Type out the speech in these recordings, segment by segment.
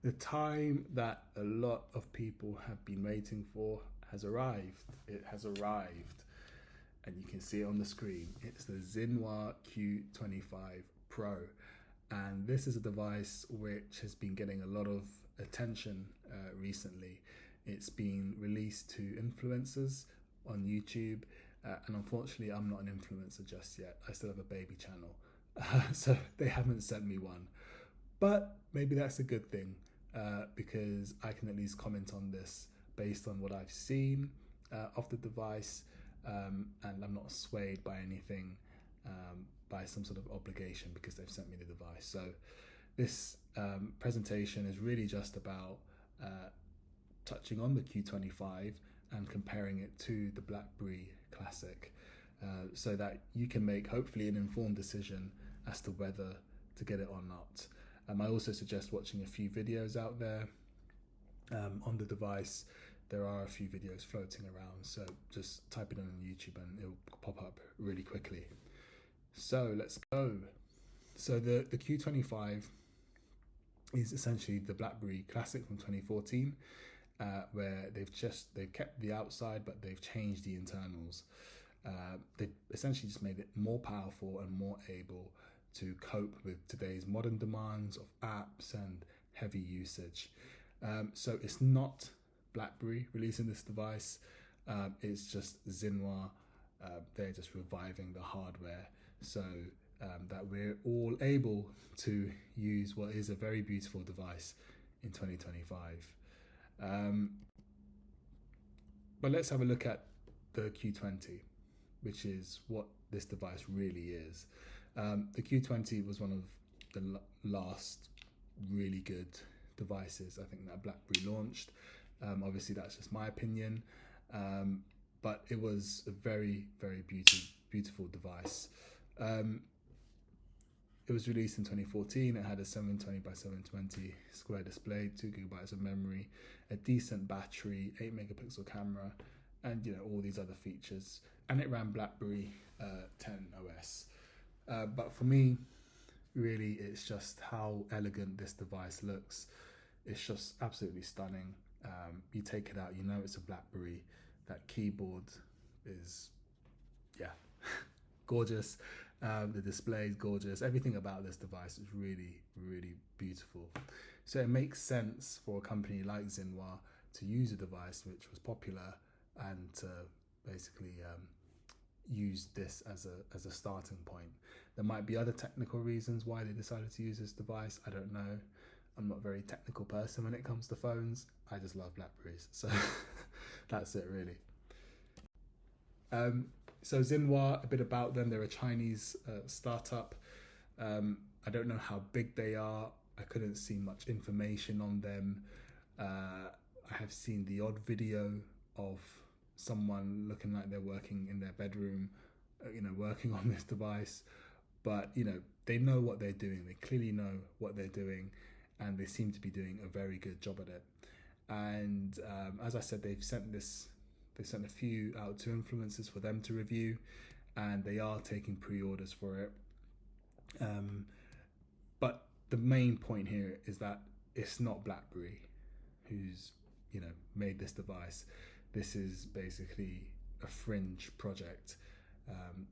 The time that a lot of people have been waiting for has arrived. It has arrived, and you can see it on the screen. It's the Zinwa Q25 Pro, and this is a device which has been getting a lot of attention recently. It's been released to influencers on YouTube, and unfortunately, I'm not an influencer just yet. I still have a baby channel, so they haven't sent me one. But maybe that's a good thing, because I can at least comment on this based on what I've seen of the device, and I'm not swayed by anything, by some sort of obligation because they've sent me the device. So this presentation is really just about touching on the Q25 and comparing it to the BlackBerry Classic, so that you can make hopefully an informed decision as to whether to get it or not. I also suggest watching a few videos out there on the device. There are a few videos floating around, so just type it in on YouTube and it'll pop up really quickly. So let's go. So the Q25 is essentially the BlackBerry Classic from 2014, where they've kept the outside, but they've changed the internals. They've essentially just made it more powerful and more able to cope with today's modern demands of apps and heavy usage. So it's not BlackBerry releasing this device, it's just Zinwa. They're just reviving the hardware so that we're all able to use what is a very beautiful device in 2025. But let's have a look at the Q20, which is what this device really is. The Q20 was one of the last really good devices I think that BlackBerry launched. Obviously that's just my opinion, but it was a very, very beautiful device. It was released in 2014. It had a 720 by 720 square display, 2 gigabytes of memory, a decent battery, 8 megapixel camera, and all these other features. And it ran BlackBerry 10 OS. But for me, really, it's just how elegant this device looks. It's just absolutely stunning. You take it out, it's a BlackBerry. That keyboard is, yeah, gorgeous. The display is gorgeous. Everything about this device is really, really beautiful. So it makes sense for a company like Zinwa to use a device which was popular and to basically use this as a starting point. There might be other technical reasons why they decided to use this device. I don't know. I'm not a very technical person when it comes to phones. I just love BlackBerries, so that's it really. So Zinwa, a bit about them. They're a Chinese startup. I don't know how big they are. I couldn't see much information on them. I have seen the odd video of someone looking like they're working in their bedroom, working on this device. But, they know what they're doing. They clearly know what they're doing, and they seem to be doing a very good job at it. And as I said, they've sent a few out to influencers for them to review, and they are taking pre-orders for it. But the main point here is that it's not BlackBerry who's made this device. This is basically a fringe project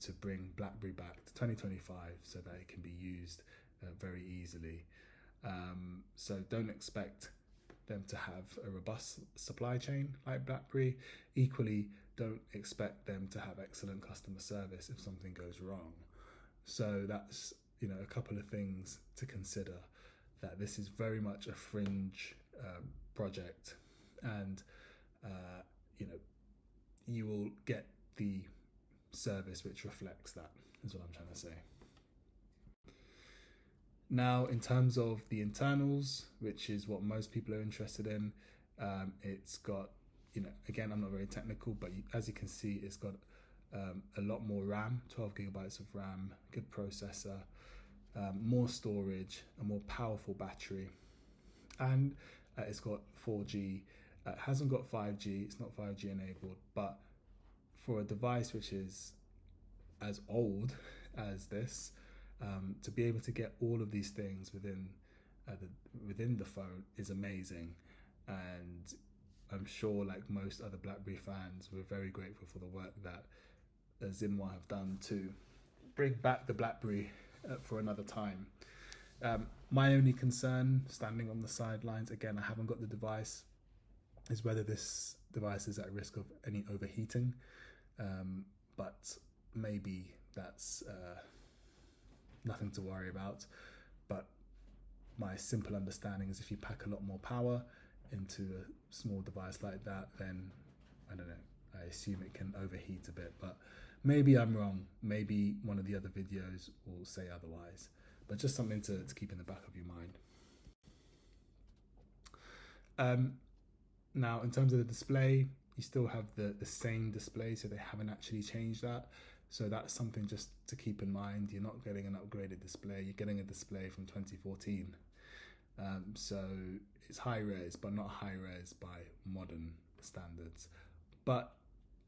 to bring BlackBerry back to 2025 so that it can be used very easily. So don't expect them to have a robust supply chain like BlackBerry. Equally, don't expect them to have excellent customer service if something goes wrong. So that's a couple of things to consider, that this is very much a fringe project, and you will get the service which reflects that, is what I'm trying to say. Now, in terms of the internals, which is what most people are interested in, it's got, again, I'm not very technical, but as you can see, it's got a lot more RAM, 12 gigabytes of RAM, good processor, more storage, a more powerful battery, and it's got 4G. It hasn't got 5G, it's not 5G enabled, but for a device which is as old as this, to be able to get all of these things within within the phone is amazing, and I'm sure, like most other BlackBerry fans, we're very grateful for the work that Zinwa have done to bring back the BlackBerry for another time. My only concern, standing on the sidelines, again, I haven't got the device, is whether this device is at risk of any overheating. But maybe that's nothing to worry about. But my simple understanding is if you pack a lot more power into a small device like that, then I don't know, I assume it can overheat a bit, but maybe I'm wrong. Maybe one of the other videos will say otherwise, but just something to keep in the back of your mind. Now, in terms of the display, you still have the same display, so they haven't actually changed that. So that's something just to keep in mind. You're not getting an upgraded display, you're getting a display from 2014. So it's high res, but not high res by modern standards. But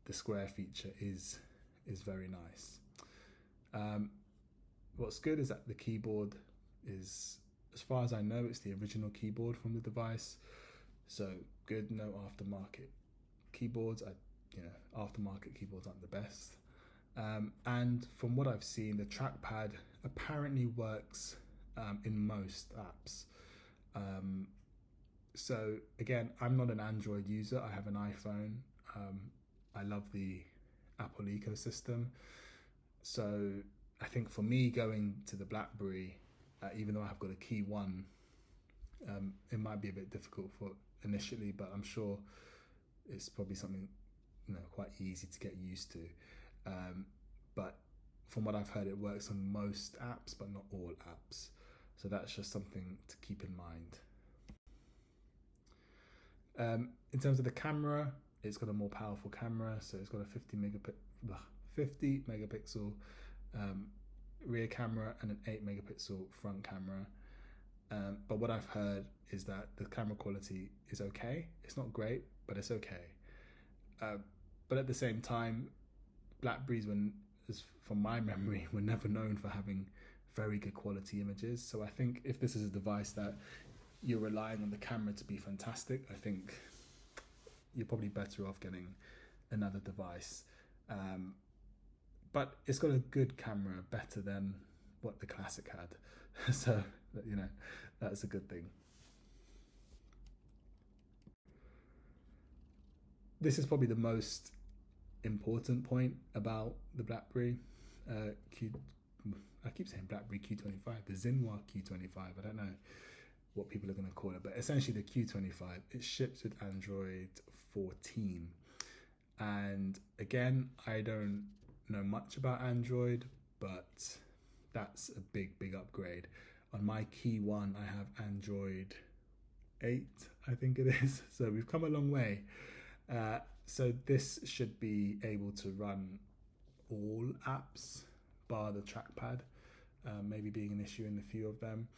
the square feature is very nice. What's good is that the keyboard is, as far as I know, it's the original keyboard from the device. So good, no aftermarket keyboards. Aftermarket keyboards aren't the best. And from what I've seen, the trackpad apparently works in most apps. So again, I'm not an Android user. I have an iPhone. I love the Apple ecosystem. So I think for me, going to the BlackBerry, even though I have got a Key 1, it might be a bit difficult for initially, but I'm sure it's probably something quite easy to get used to. But from what I've heard, it works on most apps, but not all apps. So that's just something to keep in mind. In terms of the camera, it's got a more powerful camera, so it's got a 50 megapixel rear camera and an 8 megapixel front camera. But what I've heard is that the camera quality is okay. It's not great, but it's okay. But at the same time, BlackBerries, from my memory, were never known for having very good quality images. So I think if this is a device that you're relying on the camera to be fantastic, I think you're probably better off getting another device. But it's got a good camera, better than what the Classic had. So, that's a good thing. This is probably the most important point about the BlackBerry I keep saying BlackBerry Q25, the Zinwa Q25. I don't know what people are going to call it, but essentially the Q25, it ships with Android 14. And again, I don't know much about Android, but that's a big upgrade. On my Key 1, I have Android 8, I think it is. So we've come a long way. So this should be able to run all apps, bar the trackpad, maybe being an issue in a few of them.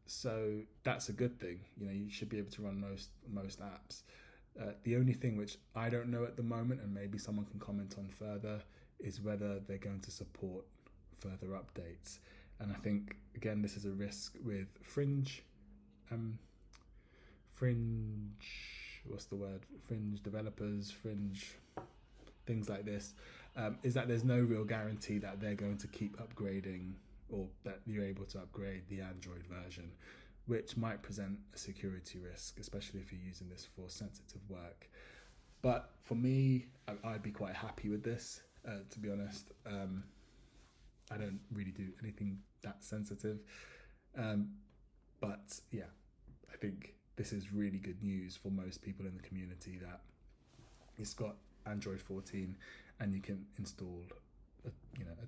So that's a good thing. You should be able to run most apps. The only thing which I don't know at the moment, and maybe someone can comment on further, is whether they're going to support further updates. And I think, again, this is a risk with fringe developers, fringe things like this, is that there's no real guarantee that they're going to keep upgrading, or that you're able to upgrade the Android version, which might present a security risk, especially if you're using this for sensitive work. But for me, I'd be quite happy with this, to be honest. I don't really do anything that sensitive. But yeah, I think this is really good news for most people in the community, that it's got Android 14 and you can install a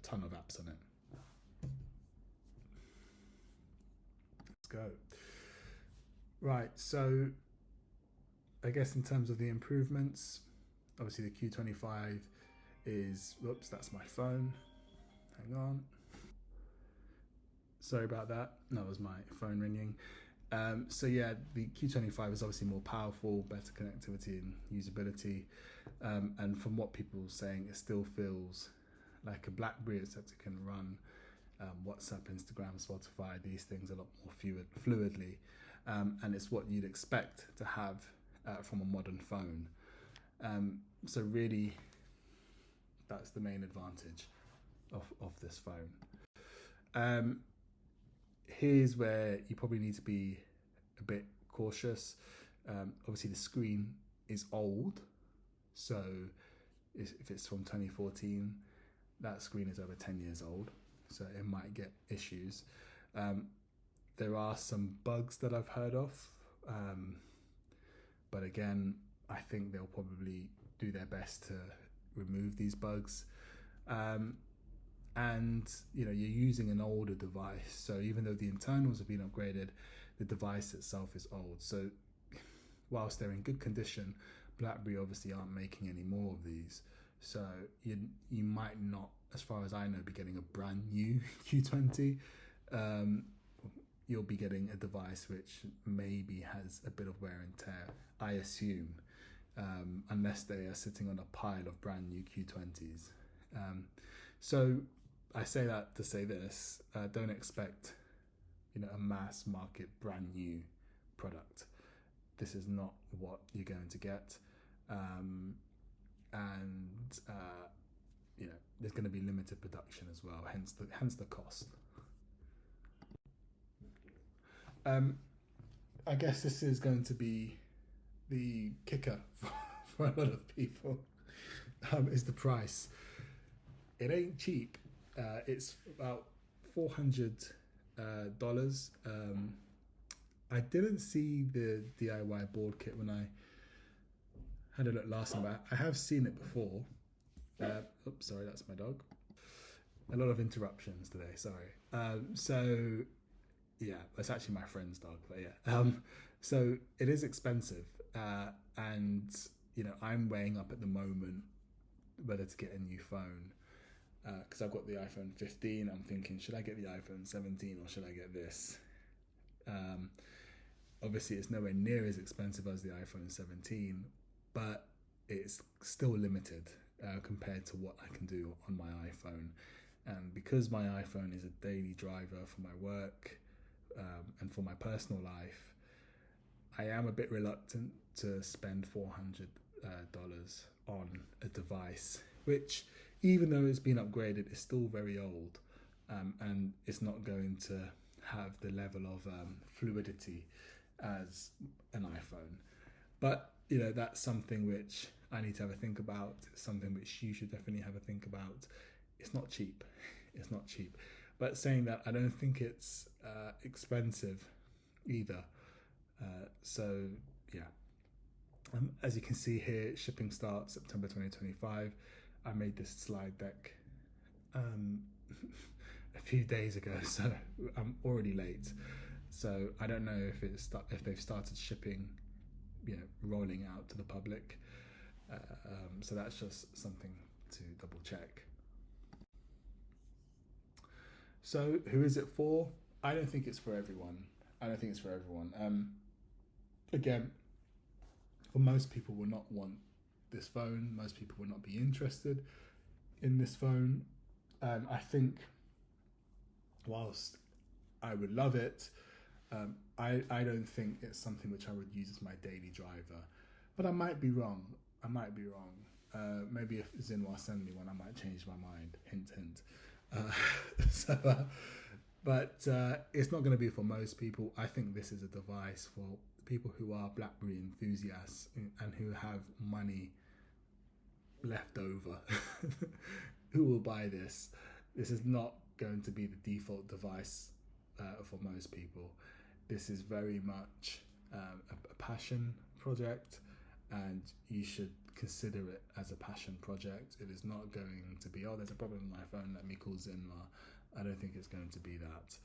ton of apps on it. Let's go. Right, so I guess in terms of the improvements, obviously the Q25 is, whoops, that's my phone. Hang on. Sorry about that. That was my phone ringing. So yeah, the Q25 is obviously more powerful, better connectivity and usability. And from what people are saying, it still feels like a BlackBerry, except it can run WhatsApp, Instagram, Spotify, these things a lot more fluidly, and it's what you'd expect to have from a modern phone. So really, that's the main advantage of this phone. Here's where you probably need to be a bit cautious. Obviously, the screen is old, so if it's from 2014, that screen is over 10 years old, so it might get issues. There are some bugs that I've heard of, but again, I think they'll probably do their best to remove these bugs. And you're using an older device, so even though the internals have been upgraded, the device itself is old. So whilst they're in good condition, BlackBerry obviously aren't making any more of these, so you might not, as far as I know, be getting a brand new Q20. You'll be getting a device which maybe has a bit of wear and tear, I assume, unless they are sitting on a pile of brand new Q20s. So I say that to say this: don't expect, a mass market brand new product. This is not what you're going to get, and there's going to be limited production as well. Hence the cost. I guess this is going to be the kicker for a lot of people. Is the price. It ain't cheap. It's about $400. I didn't see the DIY board kit when I had a look last time, but I have seen it before. Oops, sorry, that's my dog. A lot of interruptions today, sorry. So yeah, that's actually my friend's dog, but yeah. So it is expensive, and I'm weighing up at the moment whether to get a new phone, because I've got the iPhone 15. I'm thinking, should I get the iPhone 17 or should I get this? Obviously, it's nowhere near as expensive as the iPhone 17, but it's still limited compared to what I can do on my iPhone. And because my iPhone is a daily driver for my work and for my personal life, I am a bit reluctant to spend $400 on a device, which, even though it's been upgraded, is still very old, and it's not going to have the level of fluidity as an iPhone. But that's something which I need to have a think about. It's something which you should definitely have a think about. It's not cheap. It's not cheap. But saying that, I don't think it's expensive either. So yeah. As you can see here, shipping starts September 2025. I made this slide deck a few days ago, so I'm already late. So I don't know if they've started shipping, rolling out to the public. So that's just something to double check. So who is it for? I don't think it's for everyone. Again, for most people will not want this phone. Most people will not be interested in this phone. I think whilst I would love it, I don't think it's something which I would use as my daily driver. But I might be wrong. Maybe if Zinwa send me one, I might change my mind. Hint, hint. But it's not going to be for most people. I think this is a device for people who are BlackBerry enthusiasts and who have money left over, who will buy this. This is not going to be the default device for most people. This is very much a passion project, and you should consider it as a passion project. It is not going to be, there's a problem with my phone, let me call Zinma. I don't think it's going to be that.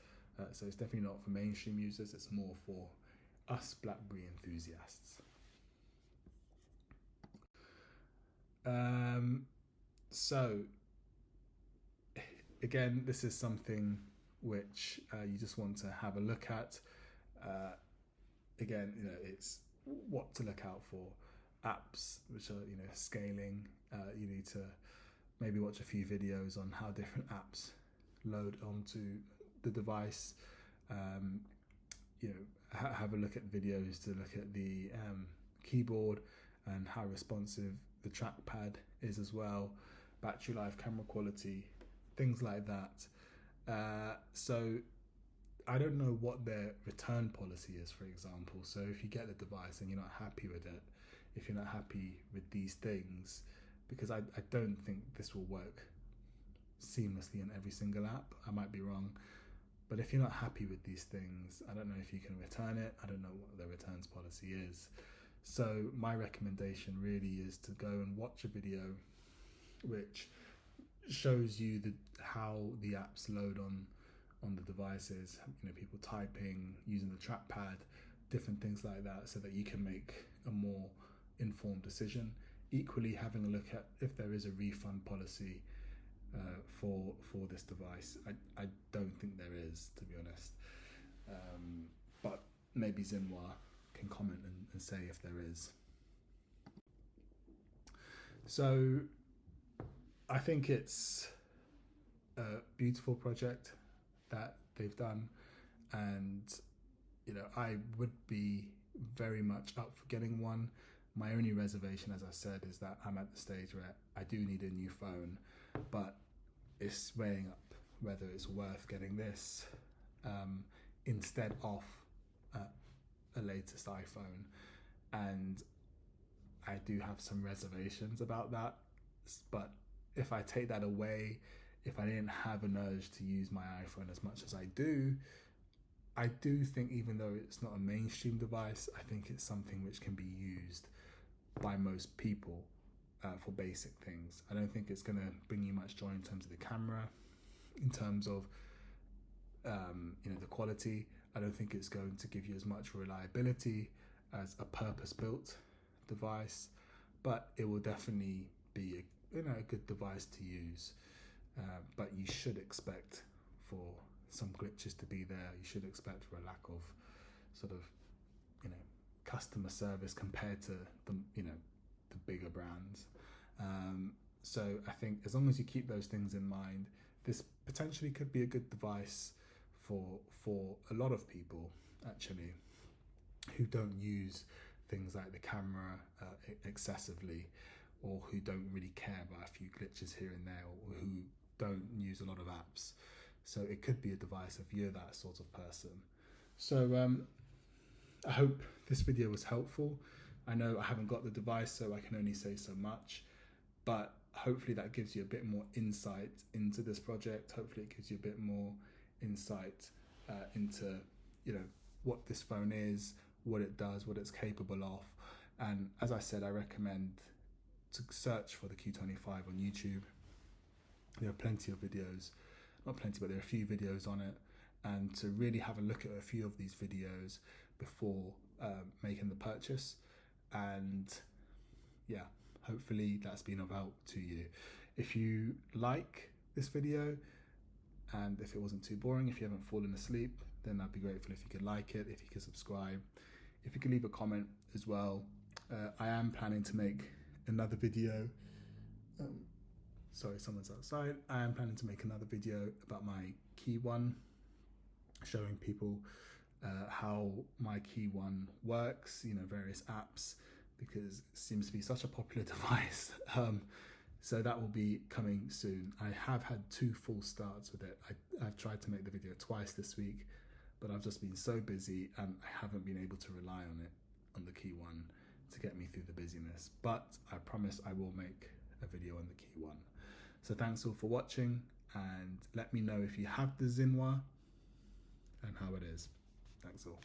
So it's definitely not for mainstream users. It's more for us BlackBerry enthusiasts. So again, this is something which you just want to have a look at. Again, it's what to look out for. Apps which are scaling. You need to maybe watch a few videos on how different apps load onto the device. Have a look at videos to look at the keyboard and how responsive the trackpad is as well, battery life, camera quality, things like that. So I don't know what their return policy is, for example. So if you get the device and you're not happy with it, if you're not happy with these things, because I don't think this will work seamlessly in every single app. I might be wrong. But if you're not happy with these things, I don't know if you can return it. I don't know what the returns policy is. So my recommendation really is to go and watch a video which shows you how the apps load on the devices, people typing, using the trackpad, different things like that, so that you can make a more informed decision. Equally, having a look at if there is a refund policy for this device. I don't think there is, to be honest, but maybe Zinwa can comment and say if there is. So I think it's a beautiful project that they've done, and I would be very much up for getting one. My only reservation, as I said, is that I'm at the stage where I do need a new phone, but it's weighing up whether it's worth getting this instead of a latest iPhone. And I do have some reservations about that, but if I take that away, if I didn't have an urge to use my iPhone as much as I do think, even though it's not a mainstream device, I think it's something which can be used by most people for basic things. I don't think it's going to bring you much joy in terms of the camera, in terms of the quality. I don't think it's going to give you as much reliability as a purpose-built device, but it will definitely be a good device to use. But you should expect for some glitches to be there. You should expect for a lack of sort of customer service compared to the bigger brands. So I think as long as you keep those things in mind, this potentially could be a good device for a lot of people, actually, who don't use things like the camera excessively, or who don't really care about a few glitches here and there, or who don't use a lot of apps. So it could be a device if you're that sort of person. So I hope this video was helpful. I know I haven't got the device, so I can only say so much, but hopefully that gives you a bit more insight into this project. Hopefully it gives you a bit more insight into what this phone is, what it does, what it's capable of. And as I said, I recommend to search for the Q25 on YouTube. There are plenty of videos, not plenty, but there are a few videos on it, and to really have a look at a few of these videos before making the purchase. And yeah, hopefully that's been of help to you. If you like this video, and if it wasn't too boring, if you haven't fallen asleep, then I'd be grateful if you could like it, if you could subscribe, if you could leave a comment as well. I am planning to make another video. Sorry, someone's outside. I am planning to make another video about my Key One, showing people how my Key One works, various apps, because it seems to be such a popular device. So that will be coming soon. I have had 2 full starts with it. I've tried to make the video twice this week, but I've just been so busy and I haven't been able to rely on it, on the Key One, to get me through the busyness. But I promise I will make a video on the Key One. So thanks all for watching, and let me know if you have the Zinwa and how it is. Thanks all.